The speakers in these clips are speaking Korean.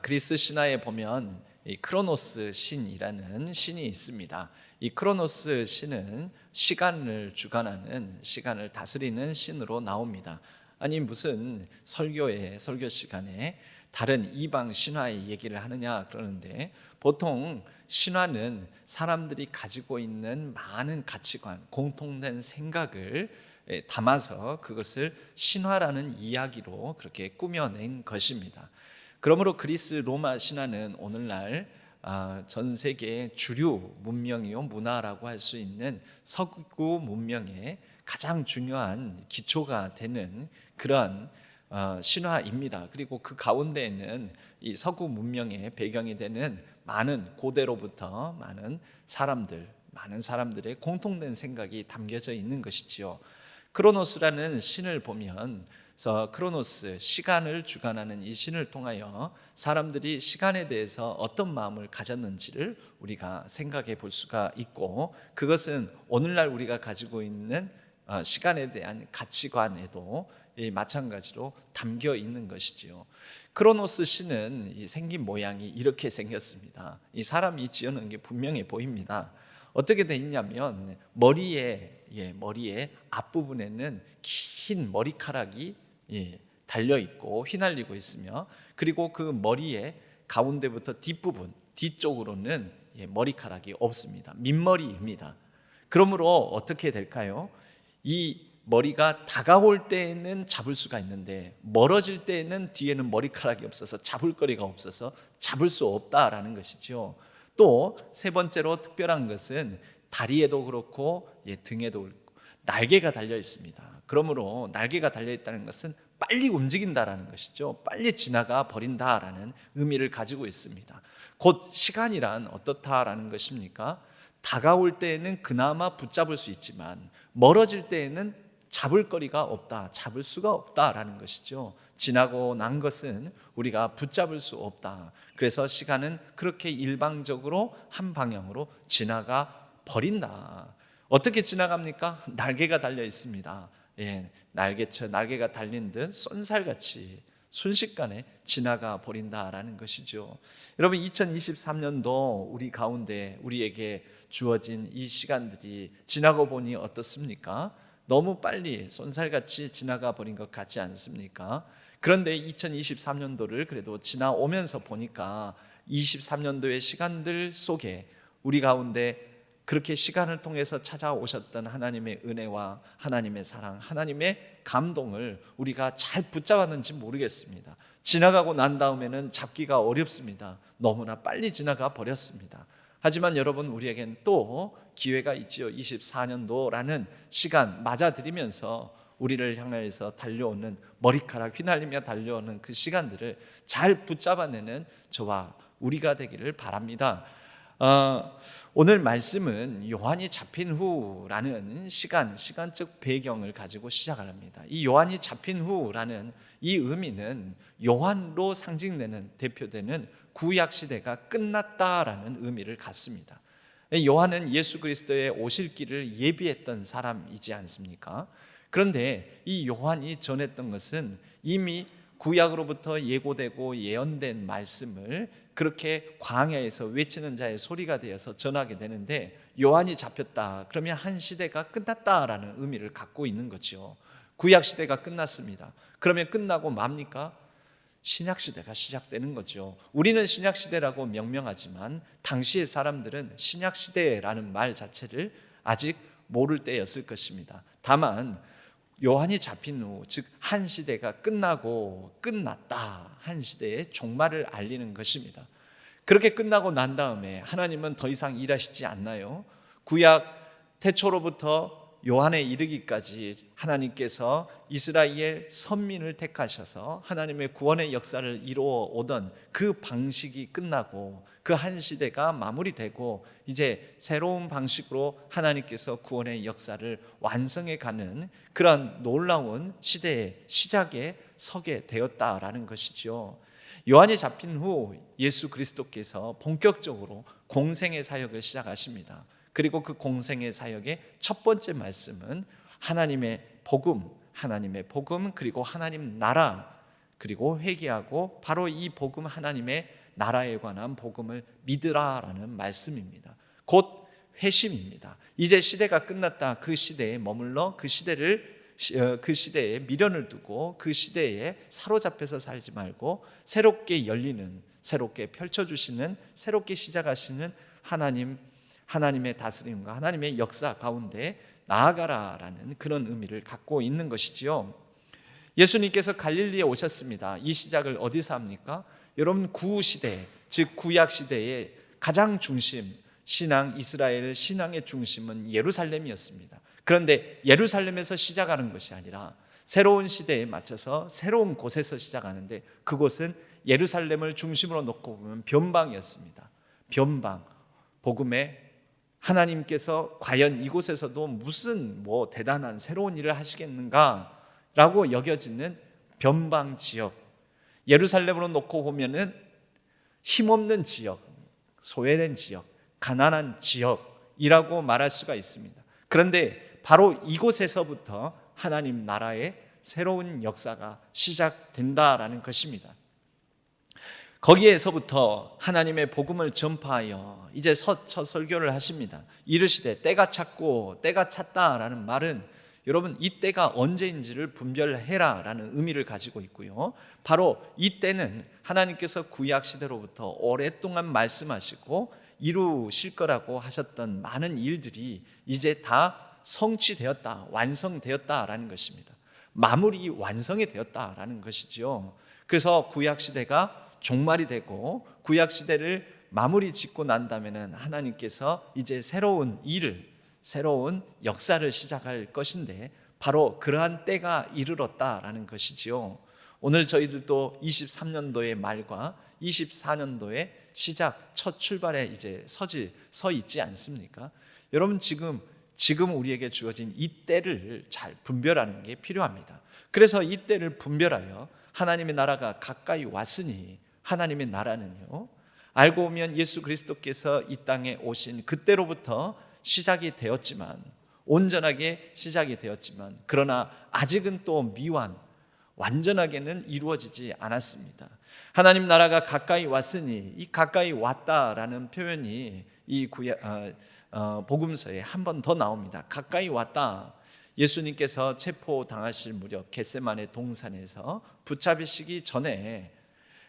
그리스 신화에 보면 이 크로노스 신이라는 신이 있습니다. 이 크로노스 신은 시간을 주관하는, 시간을 다스리는 신으로 나옵니다. 아니 무슨 설교 시간에 다른 이방 신화의 얘기를 하느냐 그러는데, 보통 신화는 사람들이 가지고 있는 많은 가치관, 공통된 생각을 담아서 그것을 신화라는 이야기로 그렇게 꾸며낸 것입니다. 그러므로 그리스 로마 신화는 오늘날 전 세계의 주류 문명이요 문화라고 할 수 있는 서구 문명의 가장 중요한 기초가 되는 그러한 신화입니다. 그리고 그 가운데에는 이 서구 문명의 배경이 되는 많은 고대로부터 많은 사람들의 공통된 생각이 담겨져 있는 것이지요. 크로노스라는 신을 보면, 크로노스, 시간을 주관하는 이 신을 통하여 사람들이 시간에 대해서 어떤 마음을 가졌는지를 우리가 생각해 볼 수가 있고, 그것은 오늘날 우리가 가지고 있는 시간에 대한 가치관에도 마찬가지로 담겨 있는 것이지요. 크로노스 신은 생긴 모양이 이렇게 생겼습니다. 이 사람이 지어놓은 게 분명해 보입니다. 어떻게 돼 있냐면 머리에 앞부분에는 긴 머리카락이 달려 있고 휘날리고 있으며, 그리고 그 머리의 가운데부터 뒷부분, 뒤쪽으로는 머리카락이 없습니다. 민머리입니다. 그러므로 어떻게 될까요? 이 머리가 다가올 때에는 잡을 수가 있는데 멀어질 때에는 뒤에는 머리카락이 없어서 잡을 거리가 없어서 잡을 수 없다라는 것이죠. 또 세 번째로 특별한 것은 다리에도 그렇고 등에도 그렇고 날개가 달려 있습니다. 그러므로 날개가 달려 있다는 것은 빨리 움직인다라는 것이죠. 빨리 지나가 버린다라는 의미를 가지고 있습니다. 곧 시간이란 어떻다라는 것입니까? 다가올 때에는 그나마 붙잡을 수 있지만 멀어질 때에는 잡을 거리가 없다, 잡을 수가 없다라는 것이죠. 지나고 난 것은 우리가 붙잡을 수 없다. 그래서 시간은 그렇게 일방적으로 한 방향으로 지나가 버린다. 어떻게 지나갑니까? 날개가 달려 있습니다. 날개가 달린 듯 쏜살같이 순식간에 지나가 버린다라는 것이죠. 여러분, 2023년도 우리 가운데 우리에게 주어진 이 시간들이 지나고 보니 어떻습니까? 너무 빨리 쏜살같이 지나가 버린 것 같지 않습니까? 그런데 2023년도를 그래도 지나오면서 보니까 23년도의 시간들 속에 우리 가운데 그렇게 시간을 통해서 찾아오셨던 하나님의 은혜와 하나님의 사랑, 하나님의 감동을 우리가 잘 붙잡았는지 모르겠습니다. 지나가고 난 다음에는 잡기가 어렵습니다. 너무나 빨리 지나가 버렸습니다. 하지만 여러분, 우리에겐 또 기회가 있지요. 24년도라는 시간 맞아들이면서 우리를 향해서 달려오는, 머리카락 휘날리며 달려오는 그 시간들을 잘 붙잡아내는 저와 우리가 되기를 바랍니다. 오늘 말씀은 요한이 잡힌 후라는 시간적 배경을 가지고 시작을 합니다. 이 요한이 잡힌 후라는 이 의미는 요한으로 상징되는, 대표되는 구약 시대가 끝났다라는 의미를 갖습니다. 요한은 예수 그리스도의 오실 길을 예비했던 사람이지 않습니까? 그런데 이 요한이 전했던 것은 이미 구약으로부터 예고되고 예언된 말씀을 그렇게 광야에서 외치는 자의 소리가 되어서 전하게 되는데, 요한이 잡혔다 그러면 한 시대가 끝났다라는 의미를 갖고 있는 거죠. 구약 시대가 끝났습니다. 그러면 끝나고 맙니까? 신약 시대가 시작되는 거죠. 우리는 신약 시대라고 명명하지만 당시의 사람들은 신약 시대라는 말 자체를 아직 모를 때였을 것입니다. 다만 요한이 잡힌 후, 즉 한 시대가 끝나고 끝났다, 한 시대의 종말을 알리는 것입니다. 그렇게 끝나고 난 다음에 하나님은 더 이상 일하시지 않나요? 구약 태초로부터 요한에 이르기까지 하나님께서 이스라엘 선민을 택하셔서 하나님의 구원의 역사를 이루어 오던 그 방식이 끝나고 그 한 시대가 마무리되고 이제 새로운 방식으로 하나님께서 구원의 역사를 완성해 가는 그런 놀라운 시대의 시작에 서게 되었다라는 것이죠. 요한이 잡힌 후 예수 그리스도께서 본격적으로 공생의 사역을 시작하십니다. 그리고 그 공생의 사역의 첫 번째 말씀은 하나님의 복음 그리고 하나님 나라, 그리고 회개하고 바로 이 복음, 하나님의 나라에 관한 복음을 믿으라라는 말씀입니다. 곧 회심입니다. 이제 시대가 끝났다. 그 시대에 머물러 그 시대에 미련을 두고 그 시대에 사로잡혀서 살지 말고 새롭게 열리는, 새롭게 펼쳐주시는, 새롭게 시작하시는 하나님의 다스림과 하나님의 역사 가운데 나아가라라는 그런 의미를 갖고 있는 것이지요. 예수님께서 갈릴리에 오셨습니다. 이 시작을 어디서 합니까? 여러분, 구시대, 즉 구약 시대의 가장 중심, 이스라엘 신앙의 중심은 예루살렘이었습니다. 그런데 예루살렘에서 시작하는 것이 아니라 새로운 시대에 맞춰서 새로운 곳에서 시작하는데, 그곳은 예루살렘을 중심으로 놓고 보면 변방이었습니다. 변방, 복음에 하나님께서 과연 이곳에서도 무슨 대단한 새로운 일을 하시겠는가라고 여겨지는 변방 지역, 예루살렘으로 놓고 보면은 힘없는 지역, 소외된 지역, 가난한 지역이라고 말할 수가 있습니다. 그런데 바로 이곳에서부터 하나님 나라의 새로운 역사가 시작된다라는 것입니다. 거기에서부터 하나님의 복음을 전파하여 이제 첫 설교를 하십니다. 이르시되 때가 찼고 때가 찼다라는 말은 여러분, 이 때가 언제인지를 분별해라 라는 의미를 가지고 있고요, 바로 이 때는 하나님께서 구약 시대로부터 오랫동안 말씀하시고 이루실 거라고 하셨던 많은 일들이 이제 다 성취되었다, 완성되었다라는 것입니다. 마무리 완성이 되었다라는 것이지요. 그래서 구약 시대가 종말이 되고 구약 시대를 마무리 짓고 난다면은 하나님께서 이제 새로운 일을, 새로운 역사를 시작할 것인데 바로 그러한 때가 이르렀다라는 것이지요. 오늘 저희들도 23년도의 말과 24년도의 시작, 첫 출발에 이제 서 있지 않습니까? 여러분, 지금 우리에게 주어진 이 때를 잘 분별하는 게 필요합니다. 그래서 이 때를 분별하여 하나님의 나라가 가까이 왔으니, 하나님의 나라는요, 알고 보면 예수 그리스도께서 이 땅에 오신 그때로부터 시작이 되었지만, 온전하게 시작이 되었지만, 그러나 아직은 또 미완, 완전하게는 이루어지지 않았습니다. 하나님 나라가 가까이 왔으니, 이 가까이 왔다라는 표현이 이 복음서에 한 번 더 나옵니다. 가까이 왔다. 예수님께서 체포당하실 무렵 겟세마네 동산에서 붙잡히시기 전에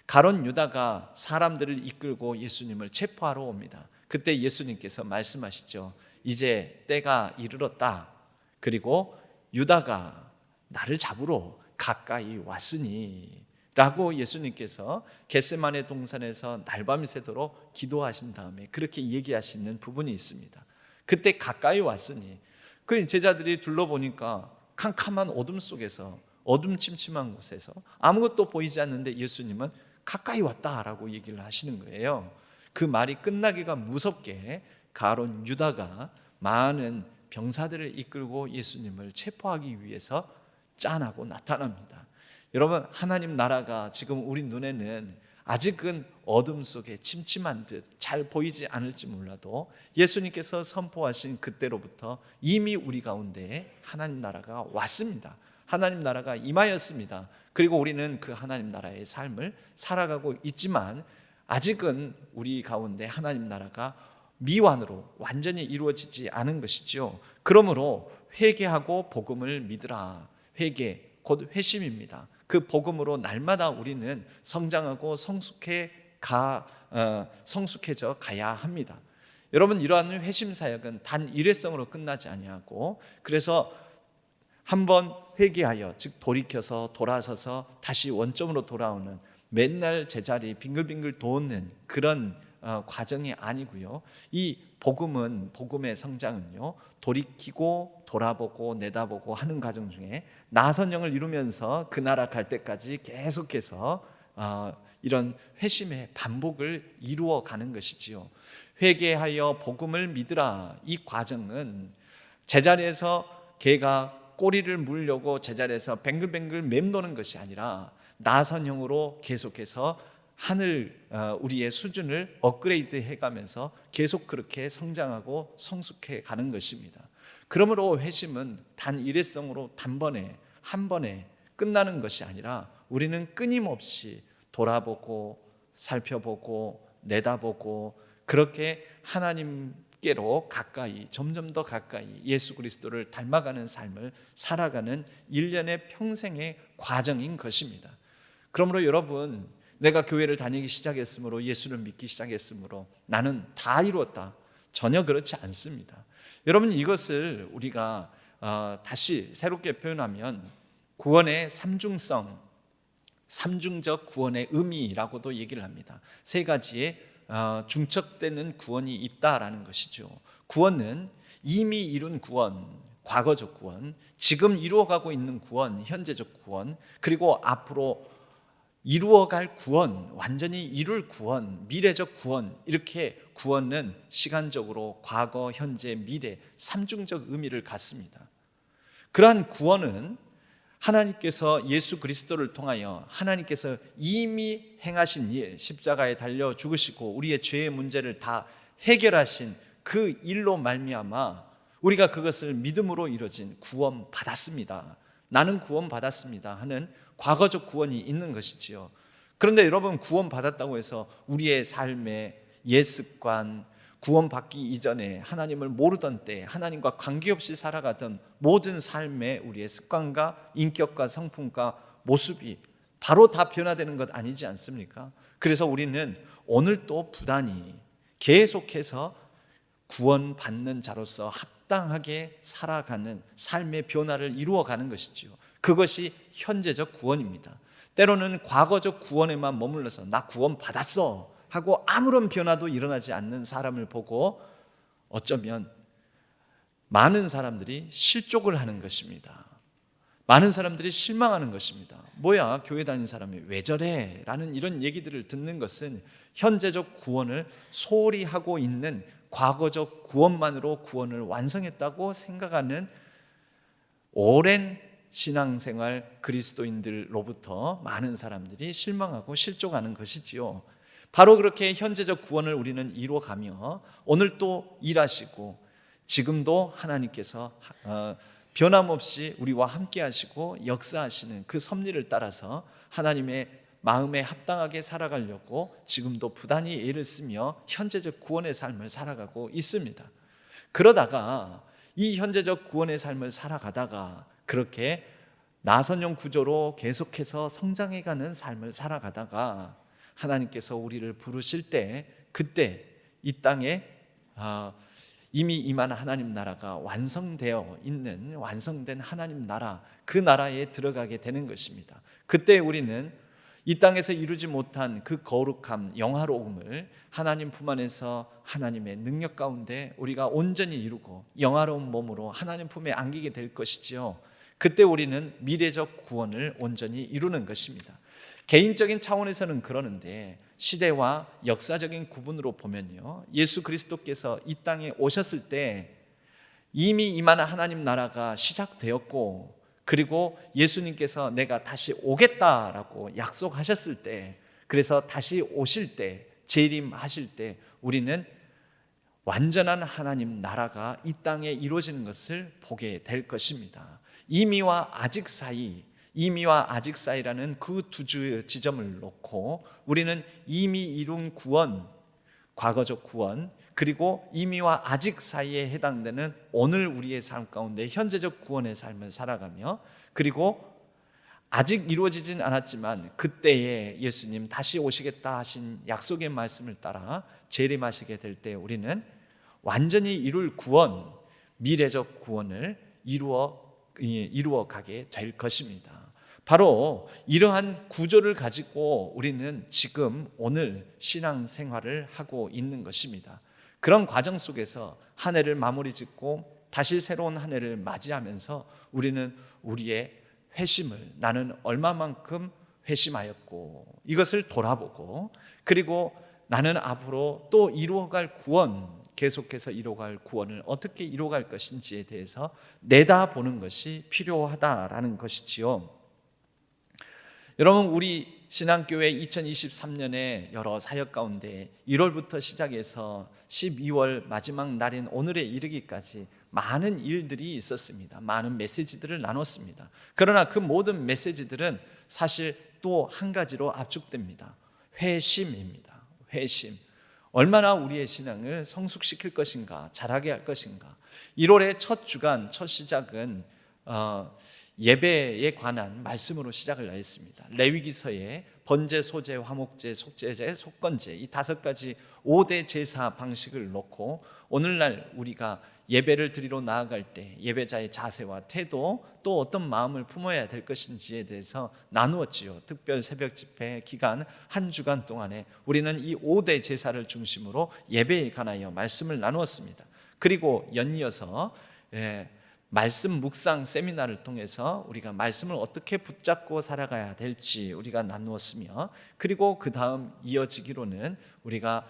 가룟 유다가 사람들을 이끌고 예수님을 체포하러 옵니다. 그때 예수님께서 말씀하시죠. 이제 때가 이르렀다. 그리고 유다가 나를 잡으러 가까이 왔으니 라고 예수님께서 겟세마네 동산에서 날밤이 새도록 기도하신 다음에 그렇게 얘기하시는 부분이 있습니다. 그때 가까이 왔으니, 그 제자들이 둘러보니까 캄캄한 어둠 속에서, 어둠침침한 곳에서 아무것도 보이지 않는데 예수님은 가까이 왔다라고 얘기를 하시는 거예요. 그 말이 끝나기가 무섭게 가룟 유다가 많은 병사들을 이끌고 예수님을 체포하기 위해서 짠하고 나타납니다. 여러분, 하나님 나라가 지금 우리 눈에는 아직은 어둠 속에 침침한 듯 잘 보이지 않을지 몰라도 예수님께서 선포하신 그때로부터 이미 우리 가운데 하나님 나라가 왔습니다. 하나님 나라가 임하였습니다. 그리고 우리는 그 하나님 나라의 삶을 살아가고 있지만 아직은 우리 가운데 하나님 나라가 미완으로 완전히 이루어지지 않은 것이죠. 그러므로 회개하고 복음을 믿으라. 회개 곧 회심입니다. 그 복음으로 날마다 우리는 성장하고 성숙해져 가야 합니다. 여러분, 이러한 회심 사역은 단 일회성으로 끝나지 아니하고, 그래서 한번 회개하여, 즉 돌이켜서 돌아서서 다시 원점으로 돌아오는, 맨날 제자리 빙글빙글 도는 그런 과정이 아니고요. 이 복음의 성장은요, 돌이키고 돌아보고 내다보고 하는 과정 중에 나선형을 이루면서 그 나라 갈 때까지 계속해서 이런 회심의 반복을 이루어 가는 것이지요. 회개하여 복음을 믿으라. 이 과정은 제자리에서 개가 꼬리를 물려고 제자리에서 뱅글뱅글 맴도는 것이 아니라 나선형으로 계속해서 우리의 수준을 업그레이드 해가면서 계속 그렇게 성장하고 성숙해 가는 것입니다. 그러므로 회심은 단 일회성으로 한 번에 끝나는 것이 아니라 우리는 끊임없이 돌아보고 살펴보고 내다보고 그렇게 하나님께로 가까이, 점점 더 가까이 예수 그리스도를 닮아가는 삶을 살아가는 일련의 평생의 과정인 것입니다. 그러므로 여러분, 내가 교회를 다니기 시작했으므로, 예수를 믿기 시작했으므로 나는 다 이루었다, 전혀 그렇지 않습니다. 여러분, 이것을 우리가 다시 새롭게 표현하면 구원의 삼중성, 삼중적 구원의 의미라고도 얘기를 합니다. 세 가지의 중첩되는 구원이 있다라는 것이죠. 구원은 이미 이룬 구원, 과거적 구원, 지금 이루어가고 있는 구원, 현재적 구원, 그리고 앞으로 이루어갈 구원, 완전히 이룰 구원, 미래적 구원, 이렇게 구원은 시간적으로 과거, 현재, 미래 삼중적 의미를 갖습니다. 그러한 구원은 하나님께서 예수 그리스도를 통하여 하나님께서 이미 행하신 일, 십자가에 달려 죽으시고 우리의 죄의 문제를 다 해결하신 그 일로 말미암아 우리가 그것을 믿음으로 이루어진 구원 받았습니다. 나는 구원 받았습니다 하는 과거적 구원이 있는 것이지요. 그런데 여러분, 구원 받았다고 해서 우리의 삶의 옛 습관, 구원받기 이전에 하나님을 모르던 때 하나님과 관계없이 살아가던 모든 삶의 우리의 습관과 인격과 성품과 모습이 바로 다 변화되는 것 아니지 않습니까? 그래서 우리는 오늘 또 부단히 계속해서 구원받는 자로서 합당하게 살아가는 삶의 변화를 이루어가는 것이지요. 그것이 현재적 구원입니다. 때로는 과거적 구원에만 머물러서 나 구원 받았어 하고 아무런 변화도 일어나지 않는 사람을 보고 어쩌면 많은 사람들이 실족을 하는 것입니다. 많은 사람들이 실망하는 것입니다. 뭐야, 교회 다니는 사람이 왜 저래? 라는 이런 얘기들을 듣는 것은 현재적 구원을 소홀히 하고 있는, 과거적 구원만으로 구원을 완성했다고 생각하는 오랜 신앙생활 그리스도인들로부터 많은 사람들이 실망하고 실족하는 것이지요. 바로 그렇게 현재적 구원을 우리는 이루어가며 오늘 또 일하시고 지금도 하나님께서 변함없이 우리와 함께 하시고 역사하시는 그 섭리를 따라서 하나님의 마음에 합당하게 살아가려고 지금도 부단히 애를 쓰며 현재적 구원의 삶을 살아가고 있습니다. 그러다가 이 현재적 구원의 삶을 살아가다가 그렇게 나선형 구조로 계속해서 성장해가는 삶을 살아가다가 하나님께서 우리를 부르실 때, 그때 이 땅에 이미 임한 하나님 나라가 완성되어 있는, 완성된 하나님 나라, 그 나라에 들어가게 되는 것입니다. 그때 우리는 이 땅에서 이루지 못한 그 거룩함, 영화로움을 하나님 품 안에서 하나님의 능력 가운데 우리가 온전히 이루고 영화로운 몸으로 하나님 품에 안기게 될 것이지요. 그때 우리는 미래적 구원을 온전히 이루는 것입니다. 개인적인 차원에서는 그러는데 시대와 역사적인 구분으로 보면요, 예수 그리스도께서 이 땅에 오셨을 때 이미 임하는 하나님 나라가 시작되었고, 그리고 예수님께서 내가 다시 오겠다라고 약속하셨을 때, 그래서 다시 오실 때, 재림하실 때 우리는 완전한 하나님 나라가 이 땅에 이루어지는 것을 보게 될 것입니다. 이미와 아직 사이, 이미와 아직 사이라는 그 두 지점을 놓고 우리는 이미 이룬 구원, 과거적 구원, 그리고 이미와 아직 사이에 해당되는 오늘 우리의 삶 가운데 현재적 구원의 삶을 살아가며, 그리고 아직 이루어지진 않았지만 그때에 예수님 다시 오시겠다 하신 약속의 말씀을 따라 재림하시게 될 때 우리는 완전히 이룰 구원, 미래적 구원을 이루어 가게 될 것입니다. 바로 이러한 구조를 가지고 우리는 지금 오늘 신앙생활을 하고 있는 것입니다. 그런 과정 속에서 한 해를 마무리 짓고 다시 새로운 한 해를 맞이하면서 우리는 우리의 회심을, 나는 얼마만큼 회심하였고 이것을 돌아보고, 그리고 나는 앞으로 또 이루어갈 구원, 계속해서 이루어갈 구원을 어떻게 이루어갈 것인지에 대해서 내다보는 것이 필요하다라는 것이지요. 여러분, 우리 신앙교회 2023년의 여러 사역 가운데 1월부터 시작해서 12월 마지막 날인 오늘에 이르기까지 많은 일들이 있었습니다. 많은 메시지들을 나눴습니다. 그러나 그 모든 메시지들은 사실 또 한 가지로 압축됩니다. 회심입니다. 회심. 얼마나 우리의 신앙을 성숙시킬 것인가, 자라게 할 것인가. 1월의 첫 주간, 첫 시작은 예배에 관한 말씀으로 시작을 하였습니다. 레위기서에 번제, 소제, 화목제, 속죄제, 속건제 이 5가지 5대 제사 방식을 놓고 오늘날 우리가 예배를 드리러 나아갈 때 예배자의 자세와 태도, 또 어떤 마음을 품어야 될 것인지에 대해서 나누었지요. 특별 새벽 집회 기간 한 주간 동안에 우리는 이 5대 제사를 중심으로 예배에 관하여 말씀을 나누었습니다. 그리고 연이어서 말씀 묵상 세미나를 통해서 우리가 말씀을 어떻게 붙잡고 살아가야 될지 우리가 나누었으며, 그리고 그 다음 이어지기로는 우리가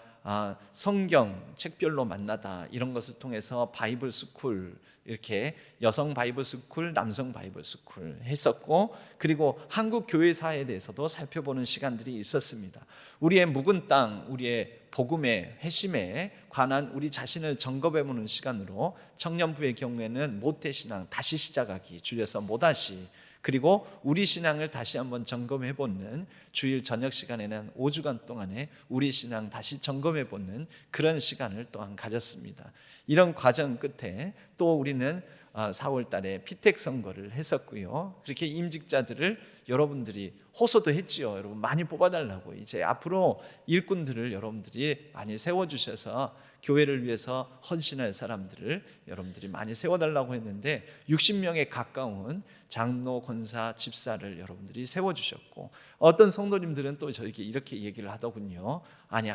성경 책별로 만나다 이런 것을 통해서 바이블 스쿨, 이렇게 여성 바이블 스쿨, 남성 바이블 스쿨 했었고, 그리고 한국 교회사에 대해서도 살펴보는 시간들이 있었습니다. 우리의 묵은 땅, 우리의 복음의 회심에 관한 우리 자신을 점검해보는 시간으로 청년부의 경우에는 모태신앙 다시 시작하기, 줄여서 모다시, 그리고 우리 신앙을 다시 한번 점검해보는 주일 저녁 시간에는 5주간 동안에 우리 신앙 다시 점검해보는 그런 시간을 또한 가졌습니다. 이런 과정 끝에 또 우리는 4월 달에 피택 선거를 했었고요. 그렇게 임직자들을 여러분들이 호소도 했지요. 여러분 많이 뽑아달라고. 이제 앞으로 일꾼들을 여러분들이 많이 세워주셔서 교회를 위해서 헌신할 사람들을 여러분들이 많이 세워달라고 했는데 60명에 가까운 장로, 권사, 집사를 여러분들이 세워주셨고, 어떤 성도님들은 또 저에게 이렇게 얘기를 하더군요. 아니,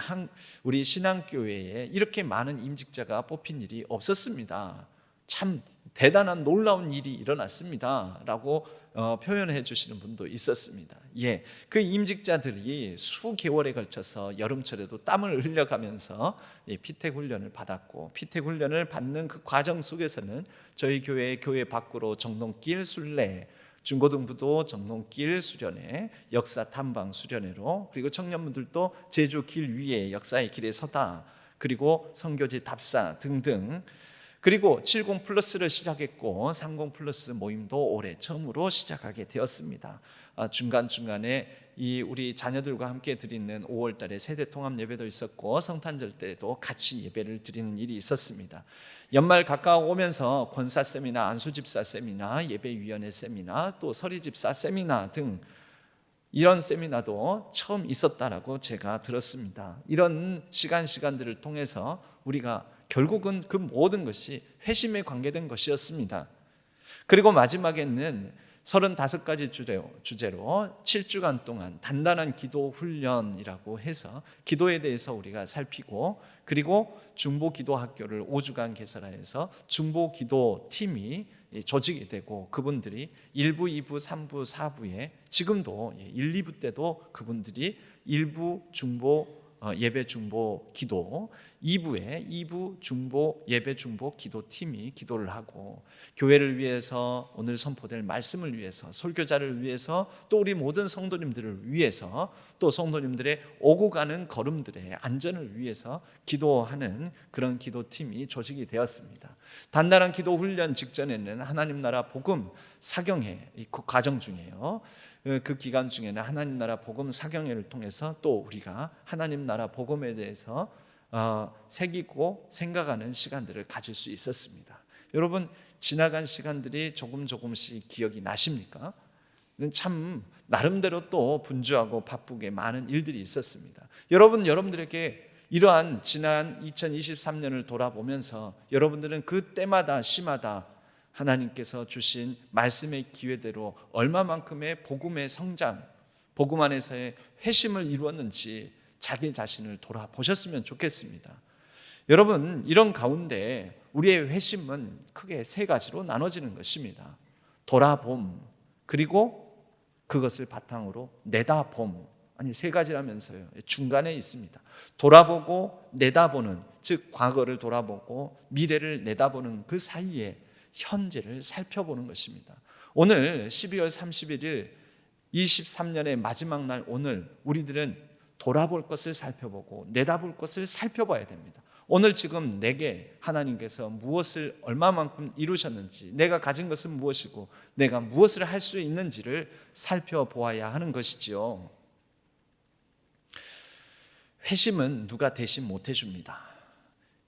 우리 신앙교회에 이렇게 많은 임직자가 뽑힌 일이 없었습니다. 참 대단한 놀라운 일이 일어났습니다 라고 표현해 주시는 분도 있었습니다. 그 임직자들이 수개월에 걸쳐서 여름철에도 땀을 흘려가면서 피택 훈련을 받았고, 피택 훈련을 받는 그 과정 속에서는 저희 교회 밖으로 정동길 순례, 중고등부도 정동길 수련회, 역사 탐방 수련회로, 그리고 청년분들도 제주 길 위에 역사의 길에 서다, 그리고 선교지 답사 등등, 그리고 70 플러스를 시작했고 30 플러스 모임도 올해 처음으로 시작하게 되었습니다. 중간중간에 우리 자녀들과 함께 드리는 5월 달에 세대 통합 예배도 있었고, 성탄절 때도 같이 예배를 드리는 일이 있었습니다. 연말 가까워오면서 권사 세미나, 안수집사 세미나, 예배위원회 세미나, 또 서리집사 세미나 등 이런 세미나도 처음 있었다라고 제가 들었습니다. 이런 시간들을 통해서 우리가 결국은 그 모든 것이 회심에 관계된 것이었습니다. 그리고 마지막에는 35가지 주제로 7주간 동안 단단한 기도 훈련이라고 해서 기도에 대해서 우리가 살피고, 그리고 중보 기도 학교를 5주간 개설하여서 중보 기도 팀이 조직이 되고, 그분들이 1부, 2부, 3부, 4부에 지금도 1, 2부 때도 그분들이 1부 중보 예배 중보 기도, 2부에 2부 중보 예배 중보 기도팀이 기도를 하고, 교회를 위해서, 오늘 선포될 말씀을 위해서, 설교자를 위해서, 또 우리 모든 성도님들을 위해서, 또 성도님들의 오고 가는 걸음들의 안전을 위해서 기도하는 그런 기도팀이 조직이 되었습니다. 단단한 기도 훈련 직전에는 하나님 나라 복음 사경회, 그 과정 중에요, 그 기간 중에는 하나님 나라 복음 사경회를 통해서 또 우리가 하나님 나라 복음에 대해서 새기고 생각하는 시간들을 가질 수 있었습니다. 여러분, 지나간 시간들이 조금씩 기억이 나십니까? 참 나름대로 또 분주하고 바쁘게 많은 일들이 있었습니다. 여러분들에게 이러한 지난 2023년을 돌아보면서 여러분들은 그 때마다 시마다 하나님께서 주신 말씀의 기회대로 얼마만큼의 복음의 성장, 복음 안에서의 회심을 이루었는지 자기 자신을 돌아보셨으면 좋겠습니다. 여러분, 이런 가운데 우리의 회심은 크게 3가지로 나눠지는 것입니다. 돌아봄, 그리고 그것을 바탕으로 내다봄. 아니, 3가지라면서요. 중간에 있습니다. 돌아보고 내다보는, 즉 과거를 돌아보고 미래를 내다보는 그 사이에 현재를 살펴보는 것입니다. 오늘 12월 31일 23년의 마지막 날 오늘 우리들은 돌아볼 것을 살펴보고 내다볼 것을 살펴봐야 됩니다. 오늘 지금 내게 하나님께서 무엇을 얼마만큼 이루셨는지, 내가 가진 것은 무엇이고 내가 무엇을 할 수 있는지를 살펴보아야 하는 것이지요. 회심은 누가 대신 못 해줍니다.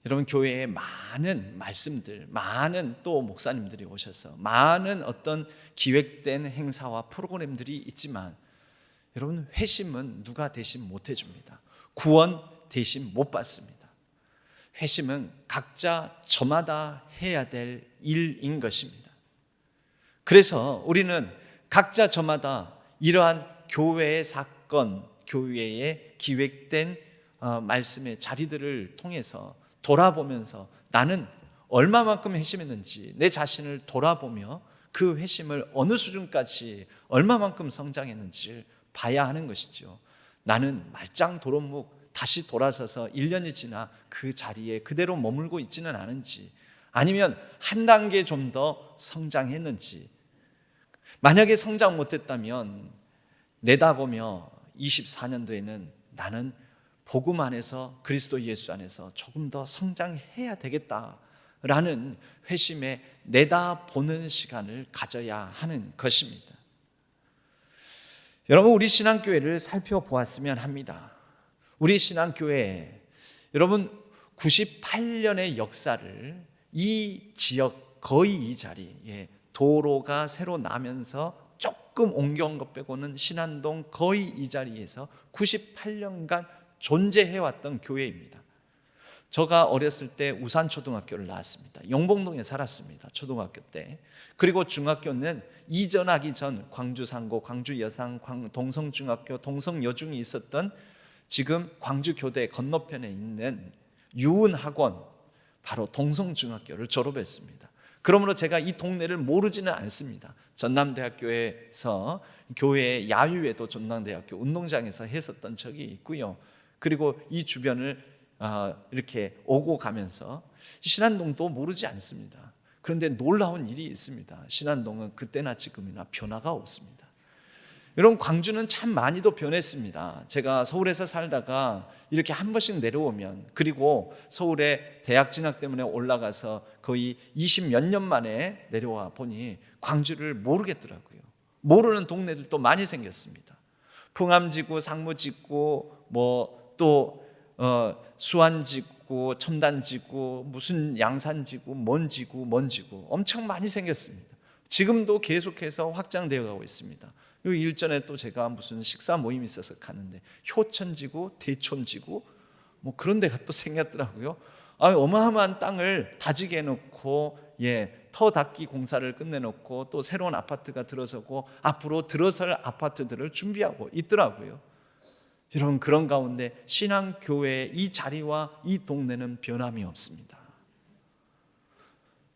여러분, 교회에 많은 말씀들, 많은 또 목사님들이 오셔서 많은 어떤 기획된 행사와 프로그램들이 있지만 여러분, 회심은 누가 대신 못 해줍니다. 구원 대신 못 받습니다. 회심은 각자 저마다 해야 될 일인 것입니다. 그래서 우리는 각자 저마다 이러한 교회의 사건, 교회에 기획된 말씀의 자리들을 통해서 돌아보면서 나는 얼마만큼 회심했는지 내 자신을 돌아보며 그 회심을 어느 수준까지 얼마만큼 성장했는지를 봐야 하는 것이죠. 나는 말짱 도루묵 다시 돌아서서 1년이 지나 그 자리에 그대로 머물고 있지는 않은지, 아니면 한 단계 좀 더 성장했는지. 만약에 성장 못했다면 내다보며 24년도에는 나는 복음 안에서, 그리스도 예수 안에서 조금 더 성장해야 되겠다라는 회심에 내다보는 시간을 가져야 하는 것입니다. 여러분, 우리 신앙교회를 살펴보았으면 합니다. 우리 신앙교회, 여러분 98년의 역사를 이 지역 거의 이 자리에 도로가 새로 나면서 조금 옮겨온 것 빼고는 신안동 거의 이 자리에서 98년간 존재해왔던 교회입니다. 제가 어렸을 때 우산초등학교를 나왔습니다. 영봉동에 살았습니다. 초등학교 때. 그리고 중학교는 이전하기 전 광주상고, 광주여상, 동성중학교, 동성여중이 있었던 지금 광주교대 건너편에 있는 유은학원, 바로 동성중학교를 졸업했습니다. 그러므로 제가 이 동네를 모르지는 않습니다. 전남대학교에서 교회 야유회도 전남대학교 운동장에서 했었던 적이 있고요. 그리고 이 주변을 이렇게 오고 가면서 신안동도 모르지 않습니다. 그런데 놀라운 일이 있습니다. 신안동은 그때나 지금이나 변화가 없습니다. 여러분, 광주는 참 많이도 변했습니다. 제가 서울에서 살다가 이렇게 한 번씩 내려오면, 그리고 서울에 대학 진학 때문에 올라가서 거의 20몇 년 만에 내려와 보니 광주를 모르겠더라고요. 모르는 동네들도 많이 생겼습니다. 풍암지구, 상무지구, 또 수안지구, 첨단지구, 무슨 양산지구, 먼지구 엄청 많이 생겼습니다. 지금도 계속해서 확장되어 가고 있습니다. 요 일전에 또 제가 무슨 식사 모임이 있어서 가는데 효천지구, 대촌지구 그런 데가 또 생겼더라고요. 어마어마한 땅을 다지게 해놓고 터 닦기 공사를 끝내놓고 또 새로운 아파트가 들어서고 앞으로 들어설 아파트들을 준비하고 있더라고요. 여러분, 그런 가운데 신앙교회의 이 자리와 이 동네는 변함이 없습니다.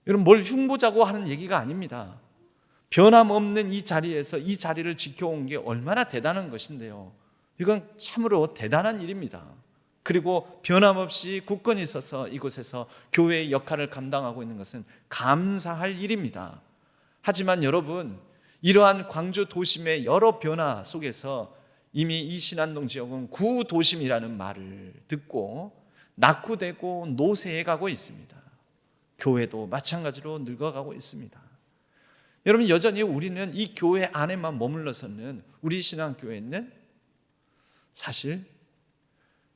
여러분, 뭘 흉보자고 하는 얘기가 아닙니다. 변함없는 이 자리에서 이 자리를 지켜온 게 얼마나 대단한 것인데요. 이건 참으로 대단한 일입니다. 그리고 변함없이 굳건히 서서 이곳에서 교회의 역할을 감당하고 있는 것은 감사할 일입니다. 하지만 여러분, 이러한 광주 도심의 여러 변화 속에서 이미 이 신안동 지역은 구도심이라는 말을 듣고 낙후되고 노쇠해 가고 있습니다. 교회도 마찬가지로 늙어가고 있습니다. 여러분, 여전히 우리는 이 교회 안에만 머물러서는 우리 신앙교회는 사실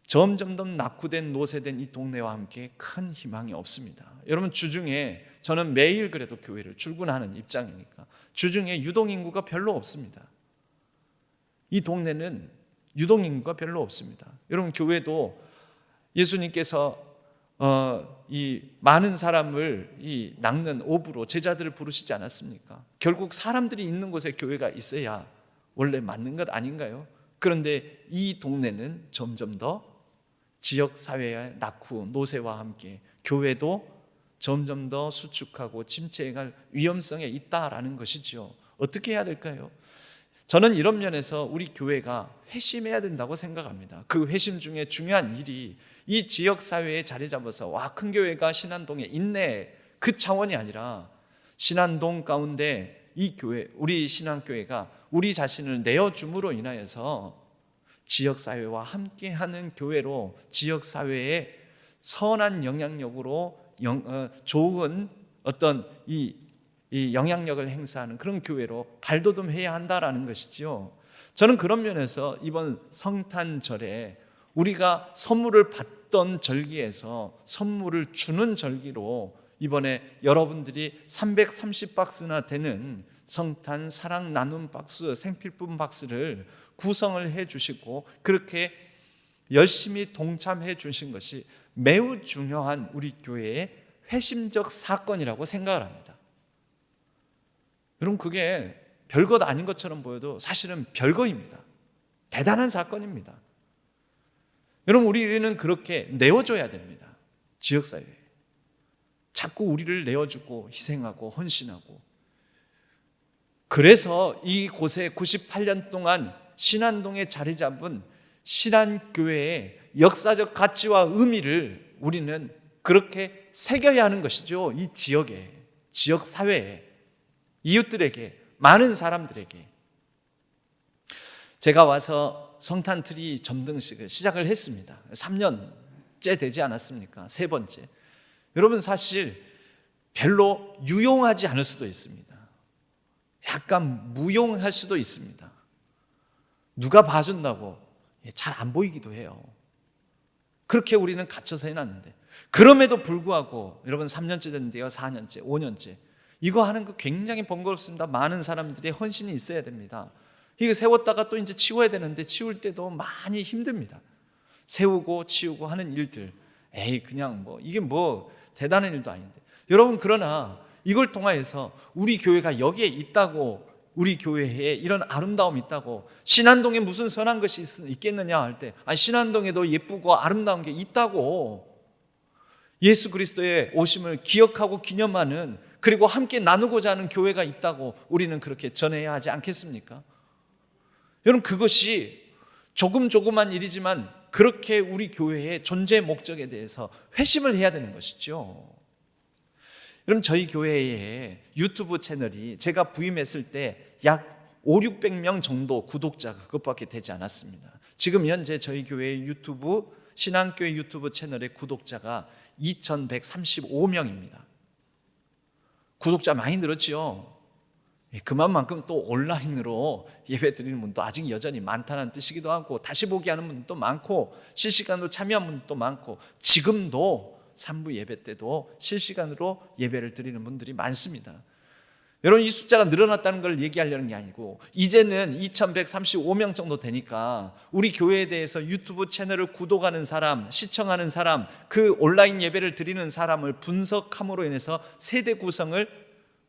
점점 더 낙후된 노쇠된 이 동네와 함께 큰 희망이 없습니다. 여러분, 주중에 저는 매일 그래도 교회를 출근하는 입장이니까 주중에 유동인구가 별로 없습니다. 이 동네는 유동인구가 별로 없습니다. 여러분, 교회도 예수님께서 이 많은 사람을 이 낚는 오부로 제자들을 부르시지 않았습니까? 결국 사람들이 있는 곳에 교회가 있어야 원래 맞는 것 아닌가요? 그런데 이 동네는 점점 더 지역사회의 낙후, 노쇠와 함께 교회도 점점 더 수축하고 침체할 위험성에 있다라는 것이죠. 어떻게 해야 될까요? 저는 이런 면에서 우리 교회가 회심해야 된다고 생각합니다. 그 회심 중에 중요한 일이 이 지역사회에 자리 잡아서 큰 교회가 신안동에 있네, 그 차원이 아니라 신안동 가운데 이 교회, 우리 신앙교회가 우리 자신을 내어줌으로 인하여서 지역사회와 함께하는 교회로, 지역사회의 선한 영향력으로 좋은 어떤 이 이 영향력을 행사하는 그런 교회로 발돋움해야 한다라는 것이지요. 저는 그런 면에서 이번 성탄절에 우리가 선물을 받던 절기에서 선물을 주는 절기로 이번에 여러분들이 330박스나 되는 성탄 사랑 나눔 박스, 생필품 박스를 구성을 해 주시고 그렇게 열심히 동참해 주신 것이 매우 중요한 우리 교회의 회심적 사건이라고 생각을 합니다. 여러분, 그게 별것 아닌 것처럼 보여도 사실은 별거입니다. 대단한 사건입니다. 여러분, 우리는 그렇게 내어줘야 됩니다. 지역사회에 자꾸 우리를 내어주고 희생하고 헌신하고, 그래서 이곳에 98년 동안 신안동에 자리 잡은 신안교회의 역사적 가치와 의미를 우리는 그렇게 새겨야 하는 것이죠. 이 지역에, 지역사회에, 이웃들에게, 많은 사람들에게. 제가 와서 성탄트리 점등식을 시작을 했습니다. 3년째 되지 않았습니까? 세 번째. 여러분, 사실 별로 유용하지 않을 수도 있습니다. 약간 무용할 수도 있습니다. 누가 봐준다고 잘 안 보이기도 해요. 그렇게 우리는 갇혀서 해놨는데, 그럼에도 불구하고 여러분 3년째 됐는데요, 4년째, 5년째 이거 하는 거 굉장히 번거롭습니다. 많은 사람들의 헌신이 있어야 됩니다. 이거 세웠다가 또 이제 치워야 되는데 치울 때도 많이 힘듭니다. 세우고 치우고 하는 일들, 그냥 이게 대단한 일도 아닌데. 여러분, 그러나 이걸 통하여서 우리 교회가 여기에 있다고, 우리 교회에 이런 아름다움이 있다고, 신안동에 무슨 선한 것이 있겠느냐 할 때, 신안동에도 예쁘고 아름다운 게 있다고, 예수 그리스도의 오심을 기억하고 기념하는, 그리고 함께 나누고자 하는 교회가 있다고 우리는 그렇게 전해야 하지 않겠습니까? 여러분, 그것이 조그만 일이지만 그렇게 우리 교회의 존재 목적에 대해서 회심을 해야 되는 것이죠. 여러분, 저희 교회에 유튜브 채널이 제가 부임했을 때 약 500~600명 정도 구독자가 그것밖에 되지 않았습니다. 지금 현재 저희 교회 유튜브, 신앙교회 유튜브 채널의 구독자가 2135명입니다. 구독자 많이 늘었지요. 그만큼 또 온라인으로 예배 드리는 분도 아직 여전히 많다는 뜻이기도 하고, 다시 보기 하는 분도 많고, 실시간으로 참여한 분도 많고, 지금도 3부 예배 때도 실시간으로 예배를 드리는 분들이 많습니다. 여러분, 이 숫자가 늘어났다는 걸 얘기하려는 게 아니고, 이제는 2135명 정도 되니까 우리 교회에 대해서 유튜브 채널을 구독하는 사람, 시청하는 사람, 그 온라인 예배를 드리는 사람을 분석함으로 인해서 세대 구성을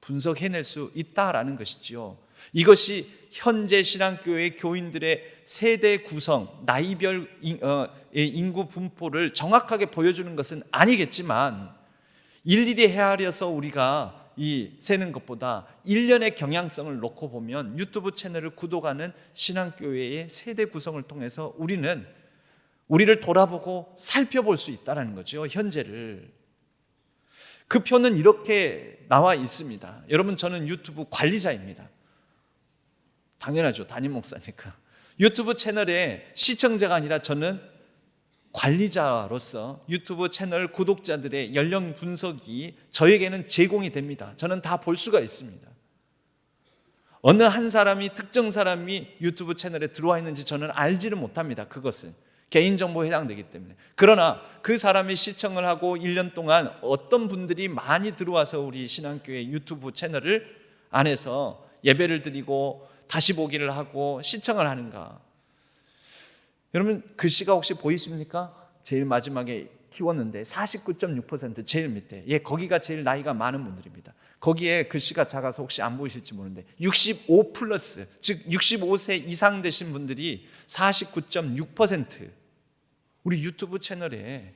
분석해낼 수 있다라는 것이지요. 이것이 현재 신앙교회 교인들의 세대 구성, 나이별 인구 분포를 정확하게 보여주는 것은 아니겠지만, 일일이 헤아려서 우리가 세는 것보다 1년의 경향성을 놓고 보면 유튜브 채널을 구독하는 신앙교회의 세대 구성을 통해서 우리를 돌아보고 살펴볼 수 있다는 거죠. 현재를. 그 표는 이렇게 나와 있습니다. 여러분, 저는 유튜브 관리자입니다. 당연하죠. 담임 목사니까. 유튜브 채널의 시청자가 아니라 저는 관리자로서 유튜브 채널 구독자들의 연령 분석이 저에게는 제공이 됩니다. 저는 다 볼 수가 있습니다. 어느 한 사람이, 특정 사람이 유튜브 채널에 들어와 있는지 저는 알지를 못합니다. 그것은 개인정보에 해당되기 때문에. 그러나 그 사람이 시청을 하고 1년 동안 어떤 분들이 많이 들어와서 우리 신앙교회 유튜브 채널을 안에서 예배를 드리고 다시 보기를 하고 시청을 하는가. 여러분, 글씨가 혹시 보이십니까? 제일 마지막에 키웠는데 49.6% 제일 밑에, 거기가 제일 나이가 많은 분들입니다. 거기에 글씨가 작아서 혹시 안 보이실지 모르는데 65 플러스, 즉 65세 이상 되신 분들이 49.6%, 우리 유튜브 채널에,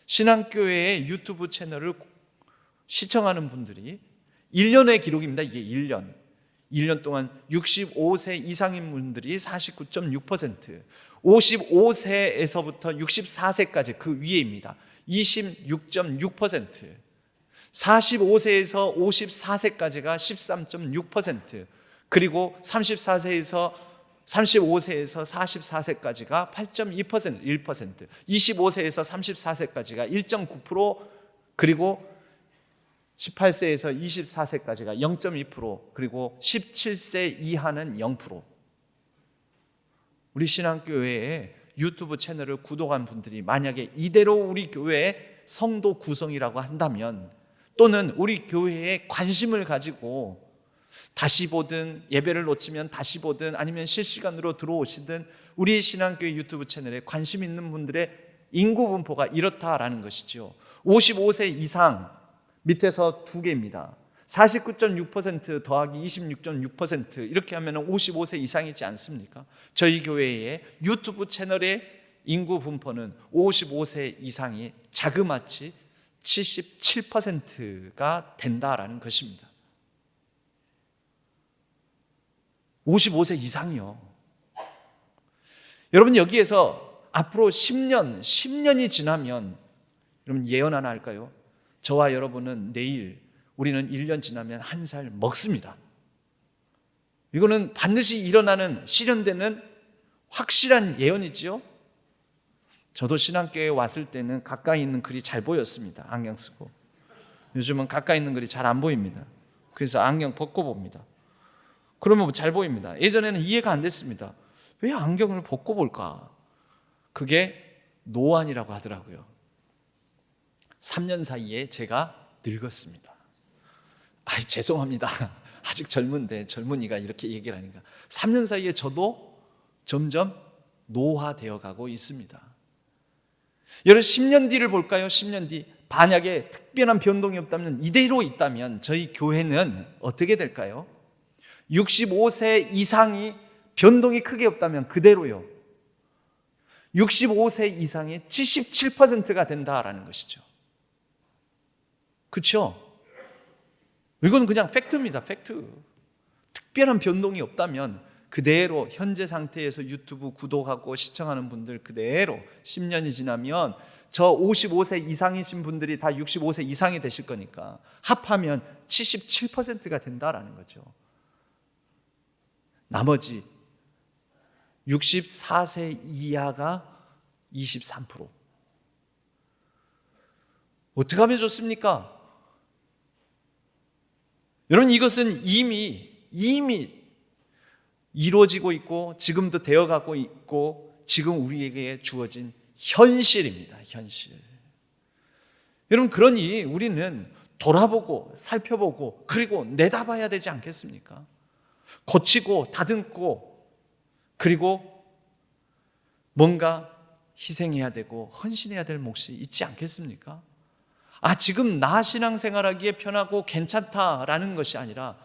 신앙교회의 유튜브 채널을 시청하는 분들이 1년의 기록입니다. 이게 1년 동안 65세 이상인 분들이 49.6%, 55세에서부터 64세까지 그 위에입니다. 26.6%, 45세에서 54세까지가 13.6%, 그리고 35세에서 44세까지가 8.2%, 1%, 25세에서 34세까지가 1.9%, 그리고 18세에서 24세까지가 0.2%, 그리고 17세 이하는 0%. 우리 신앙교회에 유튜브 채널을 구독한 분들이 만약에 이대로 우리 교회의 성도 구성이라고 한다면, 또는 우리 교회에 관심을 가지고 다시 보든 예배를 놓치면 다시 보든 아니면 실시간으로 들어오시든 우리 신앙교회 유튜브 채널에 관심 있는 분들의 인구 분포가 이렇다라는 것이죠. 55세 이상, 밑에서 두 개입니다. 49.6% 더하기 26.6% 이렇게 하면 55세 이상이지 않습니까? 저희 교회의 유튜브 채널의 인구 분포는 55세 이상이 자그마치 77%가 된다라는 것입니다. 55세 이상이요. 여러분, 여기에서 앞으로 10년이 지나면, 여러분 예언 하나 할까요? 저와 여러분은 내일, 우리는 1년 지나면 1살 먹습니다. 이거는 반드시 일어나는, 실현되는 확실한 예언이지요. 저도 신앙교회에 왔을 때는 가까이 있는 글이 잘 보였습니다. 안경 쓰고. 요즘은 가까이 있는 글이 잘 안 보입니다. 그래서 안경 벗고 봅니다. 그러면 잘 보입니다. 예전에는 이해가 안 됐습니다. 왜 안경을 벗고 볼까? 그게 노안이라고 하더라고요. 3년 사이에 제가 늙었습니다. 죄송합니다. 아직 젊은데 젊은이가 이렇게 얘기를 하니까 3년 사이에 저도 점점 노화되어 가고 있습니다. 여러분, 10년 뒤를 볼까요? 10년 뒤, 만약에 특별한 변동이 없다면, 이대로 있다면 저희 교회는 어떻게 될까요? 65세 이상이 변동이 크게 없다면 그대로요. 65세 이상이 77%가 된다라는 것이죠. 그렇죠? 이건 그냥 팩트입니다. 팩트. 특별한 변동이 없다면 그대로 현재 상태에서 유튜브 구독하고 시청하는 분들 그대로 10년이 지나면 저 55세 이상이신 분들이 다 65세 이상이 되실 거니까 합하면 77%가 된다라는 거죠. 나머지 64세 이하가 23%. 어떻게 하면 좋습니까? 여러분, 이것은 이미 이루어지고 있고 지금도 되어가고 있고 지금 우리에게 주어진 현실입니다. 현실. 여러분, 그러니 우리는 돌아보고 살펴보고 그리고 내다봐야 되지 않겠습니까? 고치고 다듬고 그리고 뭔가 희생해야 되고 헌신해야 될 몫이 있지 않겠습니까? 지금 나 신앙생활하기에 편하고 괜찮다라는 것이 아니라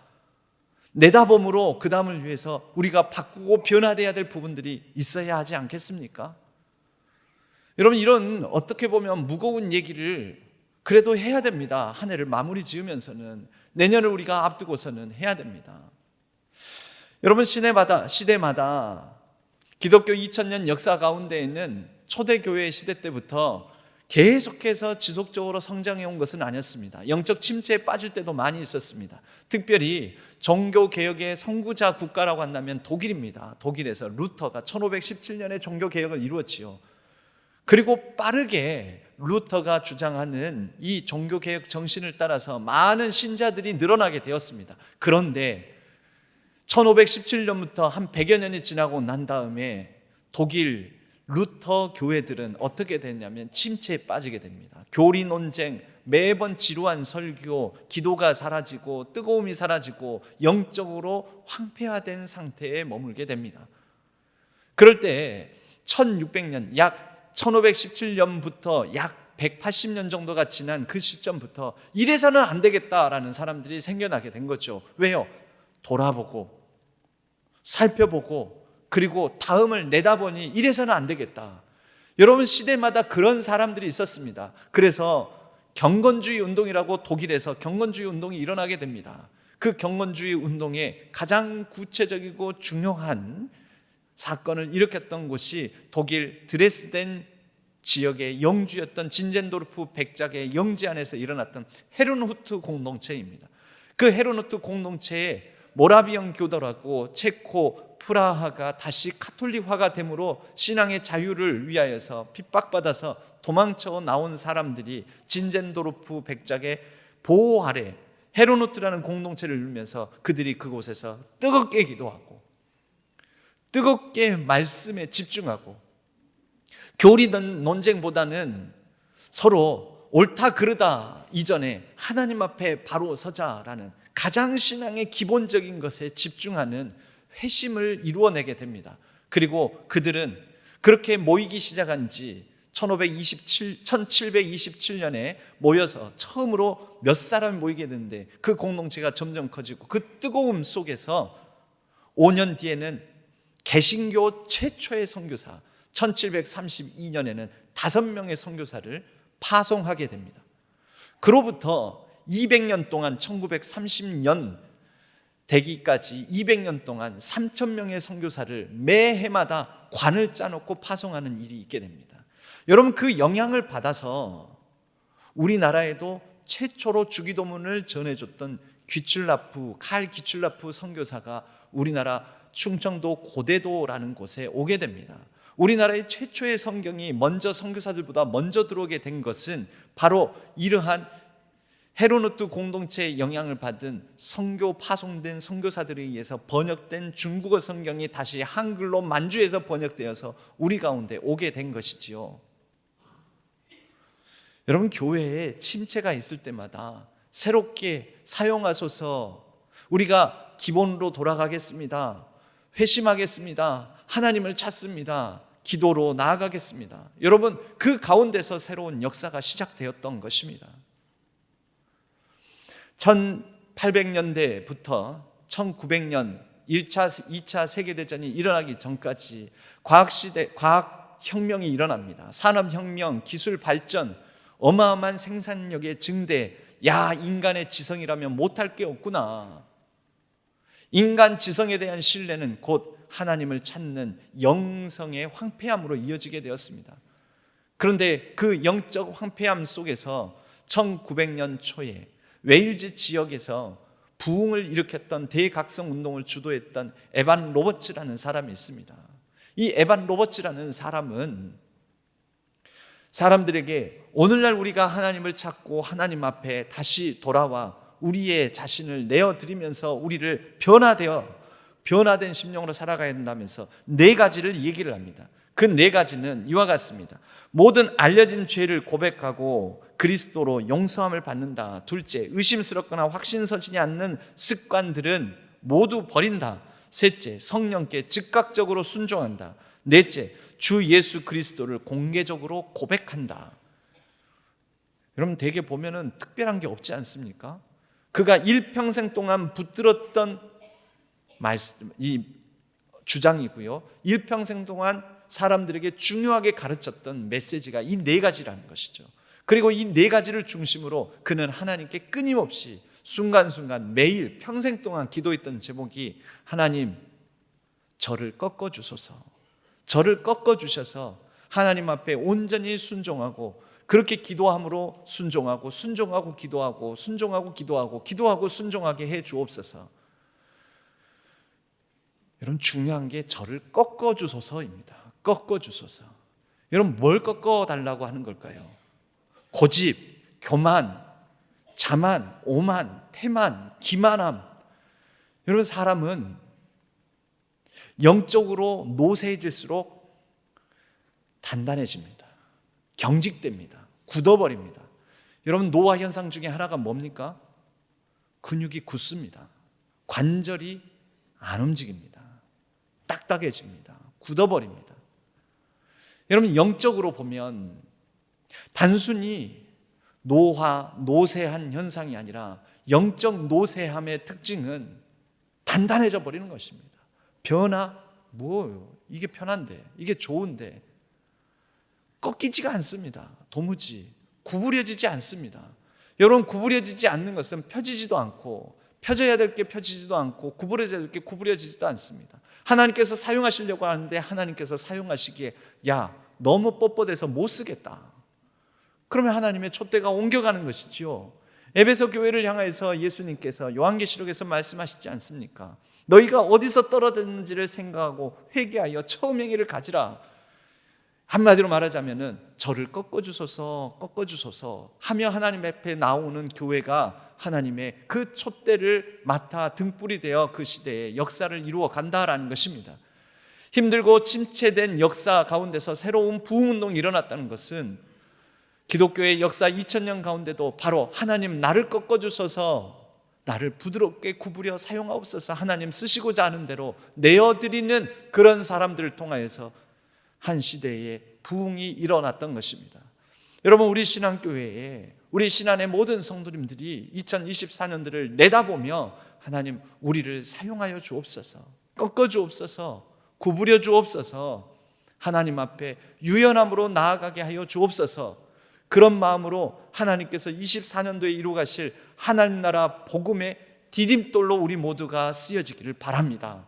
내다봄으로 그 다음을 위해서 우리가 바꾸고 변화돼야 될 부분들이 있어야 하지 않겠습니까? 여러분, 이런 어떻게 보면 무거운 얘기를 그래도 해야 됩니다. 한 해를 마무리 지으면서는, 내년을 우리가 앞두고서는 해야 됩니다. 여러분, 시대마다 기독교 2000년 역사 가운데에는 초대교회 시대 때부터 계속해서 지속적으로 성장해 온 것은 아니었습니다. 영적 침체에 빠질 때도 많이 있었습니다. 특별히 종교개혁의 선구자 국가라고 한다면 독일입니다. 독일에서 루터가 1517년에 종교개혁을 이루었지요. 그리고 빠르게 루터가 주장하는 이 종교개혁 정신을 따라서 많은 신자들이 늘어나게 되었습니다. 그런데 1517년부터 한 100여 년이 지나고 난 다음에 독일 루터 교회들은 어떻게 됐냐면 침체에 빠지게 됩니다. 교리 논쟁, 매번 지루한 설교, 기도가 사라지고 뜨거움이 사라지고 영적으로 황폐화된 상태에 머물게 됩니다. 그럴 때 1600년, 약 1517년부터 약 180년 정도가 지난 그 시점부터 이래서는 안 되겠다라는 사람들이 생겨나게 된 거죠. 왜요? 돌아보고 살펴보고 그리고 다음을 내다보니 이래서는 안 되겠다. 여러분, 시대마다 그런 사람들이 있었습니다. 그래서 경건주의 운동이라고 독일에서 경건주의 운동이 일어나게 됩니다. 그 경건주의 운동의 가장 구체적이고 중요한 사건을 일으켰던 곳이 독일 드레스덴 지역의 영주였던 진젠도르프 백작의 영지 안에서 일어났던 헤르누트 공동체입니다. 그 헤르누트 공동체에 모라비언 교도라고 체코 프라하가 다시 카톨릭화가 되므로 신앙의 자유를 위하여서 핍박받아서 도망쳐 나온 사람들이 진젠도르프 백작의 보호 아래 헤로노트라는 공동체를 이루면서 그들이 그곳에서 뜨겁게 기도하고 뜨겁게 말씀에 집중하고 교리든 논쟁보다는 서로 옳다 그르다 이전에 하나님 앞에 바로 서자라는 가장 신앙의 기본적인 것에 집중하는 회심을 이루어내게 됩니다. 그리고 그들은 그렇게 모이기 시작한 지 1727년에 모여서 처음으로 몇 사람이 모이게 되는데 그 공동체가 점점 커지고 그 뜨거움 속에서 5년 뒤에는 개신교 최초의 선교사 1732년에는 5명의 선교사를 파송하게 됩니다. 그로부터 200년 동안 1930년 되기까지 200년 동안 3,000명의 선교사를 매해마다 관을 짜놓고 파송하는 일이 있게 됩니다. 여러분, 그 영향을 받아서 우리나라에도 최초로 주기도문을 전해줬던 칼 귀출라프 선교사가 우리나라 충청도 고대도라는 곳에 오게 됩니다. 우리나라의 최초의 성경이 먼저 선교사들보다 먼저 들어오게 된 것은 바로 이러한 헤로노트 공동체의 영향을 받은 선교 파송된 선교사들에 의해서 번역된 중국어 성경이 다시 한글로 만주해서 번역되어서 우리 가운데 오게 된 것이지요. 여러분, 교회에 침체가 있을 때마다 새롭게 사용하소서, 우리가 기본으로 돌아가겠습니다, 회심하겠습니다, 하나님을 찾습니다, 기도로 나아가겠습니다. 여러분, 그 가운데서 새로운 역사가 시작되었던 것입니다. 1800년대부터 1900년 1차, 2차 세계대전이 일어나기 전까지 과학혁명이 일어납니다. 산업혁명, 기술 발전, 어마어마한 생산력의 증대. 인간의 지성이라면 못할 게 없구나. 인간 지성에 대한 신뢰는 곧 하나님을 찾는 영성의 황폐함으로 이어지게 되었습니다. 그런데 그 영적 황폐함 속에서 1900년 초에 웨일즈 지역에서 부흥을 일으켰던 대각성 운동을 주도했던 에반 로버츠라는 사람이 있습니다. 이 에반 로버츠라는 사람은 사람들에게 오늘날 우리가 하나님을 찾고 하나님 앞에 다시 돌아와 우리의 자신을 내어드리면서 우리를 변화된 심령으로 살아가야 된다면서 4가지를 얘기를 합니다. 그 4가지는 이와 같습니다. 모든 알려진 죄를 고백하고 그리스도로 용서함을 받는다. 둘째, 의심스럽거나 확신서지지 않는 습관들은 모두 버린다. 셋째, 성령께 즉각적으로 순종한다. 넷째, 주 예수 그리스도를 공개적으로 고백한다. 여러분, 대개 보면은 특별한 게 없지 않습니까? 그가 일평생 동안 붙들었던 이 주장이고요, 일평생 동안 사람들에게 중요하게 가르쳤던 메시지가 이 4가지라는 것이죠. 그리고 이 4가지를 중심으로 그는 하나님께 끊임없이 순간순간 매일 평생 동안 기도했던 제목이 하나님, 저를 꺾어주소서. 저를 꺾어주셔서 하나님 앞에 온전히 순종하고, 그렇게 기도함으로 순종하고, 순종하고 기도하고, 순종하고 기도하고, 기도하고 순종하게 해 주옵소서. 여러분, 중요한 게 저를 꺾어주소서입니다. 꺾어주소서. 여러분, 뭘 꺾어달라고 하는 걸까요? 고집, 교만, 자만, 오만, 태만, 기만함. 여러분, 사람은 영적으로 노쇠해질수록 단단해집니다. 경직됩니다. 굳어버립니다. 여러분, 노화 현상 중에 하나가 뭡니까? 근육이 굳습니다. 관절이 안 움직입니다. 딱딱해집니다. 굳어버립니다. 여러분, 영적으로 보면 단순히 노쇠한 현상이 아니라 영적 노쇠함의 특징은 단단해져 버리는 것입니다. 변화? 뭐예요? 이게 편한데, 이게 좋은데 꺾이지가 않습니다. 도무지 구부려지지 않습니다. 여러분, 구부려지지 않는 것은 펴지지도 않고, 펴져야 될 게 펴지지도 않고, 구부려져야 될 게 구부려지지도 않습니다. 하나님께서 사용하시려고 하는데 하나님께서 사용하시기에 너무 뻣뻣해서 못 쓰겠다. 그러면 하나님의 촛대가 옮겨가는 것이지요. 에베소 교회를 향해서 예수님께서 요한계시록에서 말씀하시지 않습니까? 너희가 어디서 떨어졌는지를 생각하고 회개하여 처음 행위를 가지라. 한마디로 말하자면은 저를 꺾어주소서 하며 하나님 앞에 나오는 교회가 하나님의 그 촛대를 맡아 등불이 되어 그 시대에 역사를 이루어 간다라는 것입니다. 힘들고 침체된 역사 가운데서 새로운 부흥운동이 일어났다는 것은 기독교의 역사 2000년 가운데도 바로 하나님 나를 꺾어주소서, 나를 부드럽게 구부려 사용하옵소서, 하나님 쓰시고자 하는 대로 내어드리는 그런 사람들을 통하여서 한 시대에 부흥이 일어났던 것입니다. 여러분, 우리 신앙교회에 우리 신안의 모든 성도님들이 2024년들을 내다보며 하나님 우리를 사용하여 주옵소서, 꺾어 주옵소서, 구부려 주옵소서, 하나님 앞에 유연함으로 나아가게 하여 주옵소서, 그런 마음으로 하나님께서 24년도에 이루가실 하나님 나라 복음의 디딤돌로 우리 모두가 쓰여지기를 바랍니다.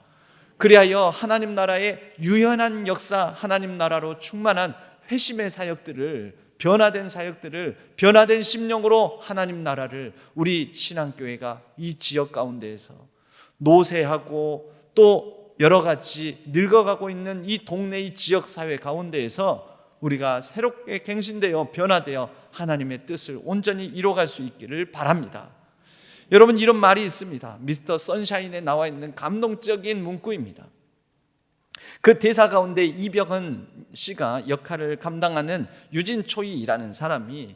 그리하여 하나님 나라의 유연한 역사, 하나님 나라로 충만한 회심의 사역들을, 변화된 사역들을, 변화된 심령으로 하나님 나라를 우리 신앙교회가 이 지역 가운데에서 노쇠하고 또 여러 가지 늙어가고 있는 이 동네, 이 지역사회 가운데에서 우리가 새롭게 갱신되어 변화되어 하나님의 뜻을 온전히 이뤄갈 수 있기를 바랍니다. 여러분, 이런 말이 있습니다. 미스터 선샤인에 나와 있는 감동적인 문구입니다. 그 대사 가운데 이병헌 씨가 역할을 감당하는 유진초이라는 사람이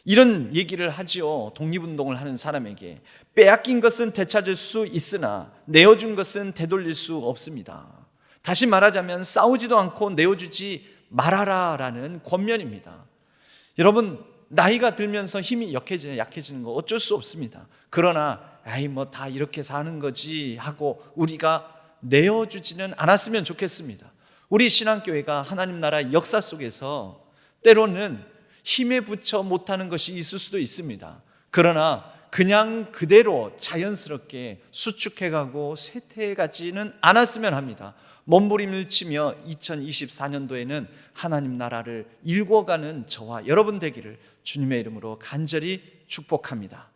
이런 얘기를 하지요. 독립운동을 하는 사람에게 빼앗긴 것은 되찾을 수 있으나 내어준 것은 되돌릴 수 없습니다. 다시 말하자면 싸우지도 않고 내어주지 말아라라는 권면입니다. 여러분, 나이가 들면서 힘이 약해지는 거 어쩔 수 없습니다. 그러나 뭐 다 이렇게 사는 거지 하고 우리가 내어주지는 않았으면 좋겠습니다. 우리 신앙교회가 하나님 나라 역사 속에서 때로는 힘에 붙여 못하는 것이 있을 수도 있습니다. 그러나 그냥 그대로 자연스럽게 수축해가고 쇠퇴해가지는 않았으면 합니다. 몸부림을 치며 2024년도에는 하나님 나라를 일궈가는 저와 여러분 되기를 주님의 이름으로 간절히 축복합니다.